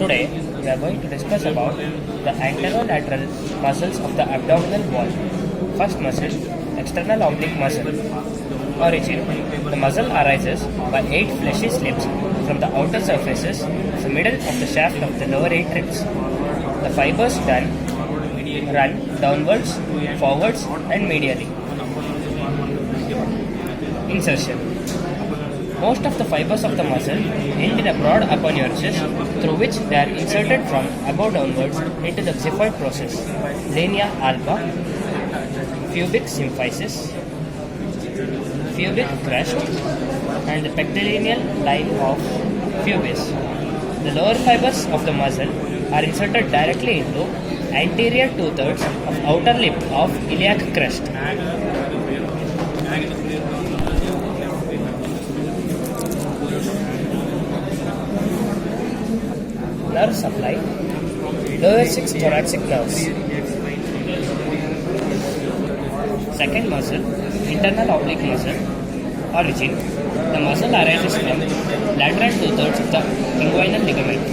Today, we are going to discuss about the anterolateral muscles of the abdominal wall. First muscle, external oblique muscle. Origin, the muscle arises by 8 fleshy slips from the outer surfaces of the middle of the shaft of the lower 8 ribs. The fibers run downwards, forwards and medially. Insertion. Most of the fibers of the muscle end in a broad aponeurosis through which they are inserted from above downwards into the xiphoid process. Linea alba, pubic symphysis, pubic crest, and the pectineal line of pubis. The lower fibers of the muscle are inserted directly into anterior 2/3 of outer lip of iliac crest. Nerve supply, lower 6 thoracic nerves. Second muscle, internal oblique muscle. Origin, the muscle arises from lateral 2/3 of the inguinal ligament.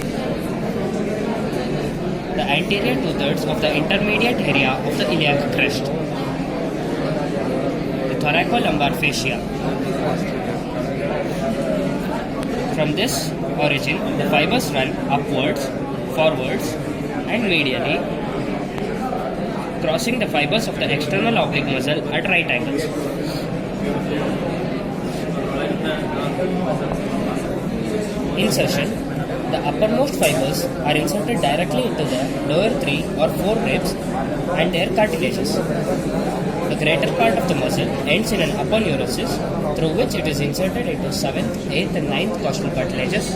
The anterior 2/3 of the intermediate area of the iliac crest. The thoracolumbar fascia. From this origin, the fibers run upwards, forwards and medially, crossing the fibers of the external oblique muscle at right angles. Insertion. The uppermost fibers are inserted directly into the lower 3 or 4 ribs and their cartilages. The greater part of the muscle ends in an aponeurosis through which it is inserted into 7th, 8th and 9th costal cartilages,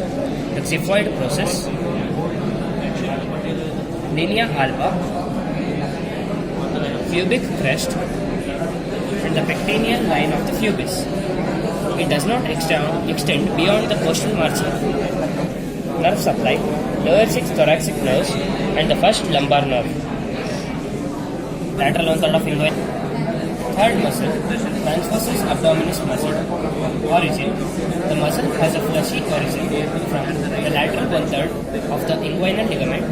the xiphoid process, linea alba, pubic crest and the pectineal line of the pubis. It does not extend beyond the costal margin. Nerve supply, lower 6 thoracic nerves and the first lumbar nerve. Lateral 1/3 of inguinal. Third muscle, transversus abdominis muscle. Origin, the muscle has a fleshy origin from the lateral 1/3 of the inguinal ligament,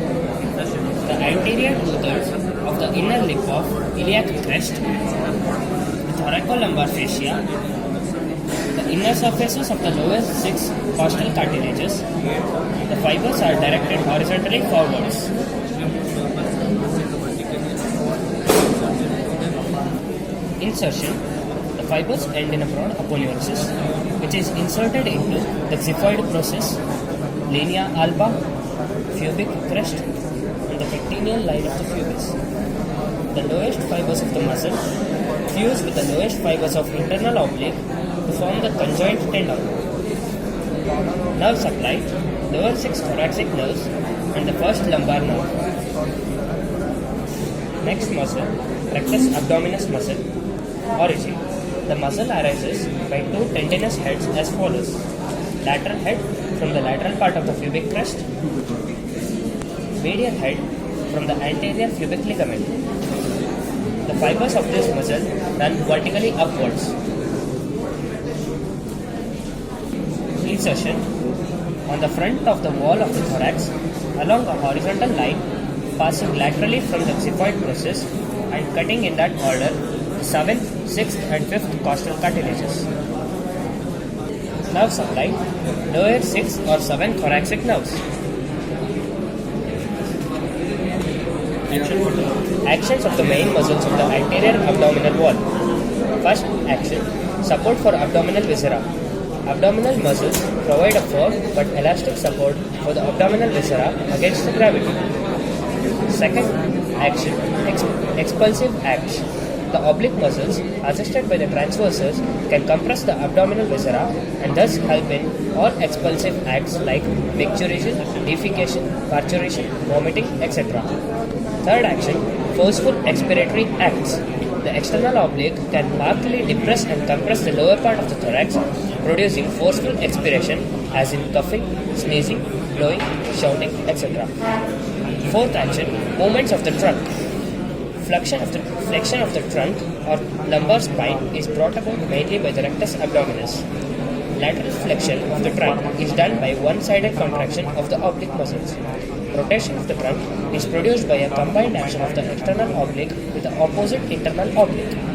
the anterior 2/3 of the inner lip of iliac crest, the thoracolumbar fascia, the inner surfaces of the lower 6 costal cartilages. The fibers are directed horizontally forwards. Insertion. The fibers end in a broad aponeurosis, which is inserted into the xiphoid process, linea alba, pubic crest, and the pectineal line of the pubis. The lowest fibers of the muscle fuse with the lowest fibers of internal oblique to form the conjoint tendon. Nerve supply, lower 6 thoracic nerves and the first lumbar nerve. Next muscle, rectus abdominis muscle. Origin, the muscle arises by 2 tendinous heads as follows. Lateral head from the lateral part of the pubic crest, medial head from the anterior pubic ligament. The fibers of this muscle run vertically upwards. Insertion. On the front of the wall of the thorax, along a horizontal line, passing laterally from the xiphoid process and cutting in that order the 7th, 6th and 5th costal cartilages. Nerve supply, lower 6 or 7 thoracic nerves. Actions of the main muscles of the anterior abdominal wall. First action, support for abdominal viscera. Abdominal muscles provide a firm but elastic support for the abdominal viscera against the gravity. Second action, expulsive action. The oblique muscles, assisted by the transversors, can compress the abdominal viscera and thus help in all expulsive acts like micturition, defecation, parturition, vomiting, etc. Third action, forceful expiratory acts. The external oblique can markedly depress and compress the lower part of the thorax, producing forceful expiration as in coughing, sneezing, blowing, shouting, etc. Fourth action, movements of the trunk. Flexion of the trunk or lumbar spine is brought about mainly by the rectus abdominis. Lateral flexion of the trunk is done by one-sided contraction of the oblique muscles. Rotation of the trunk is produced by a combined action of the external oblique with the opposite internal oblique.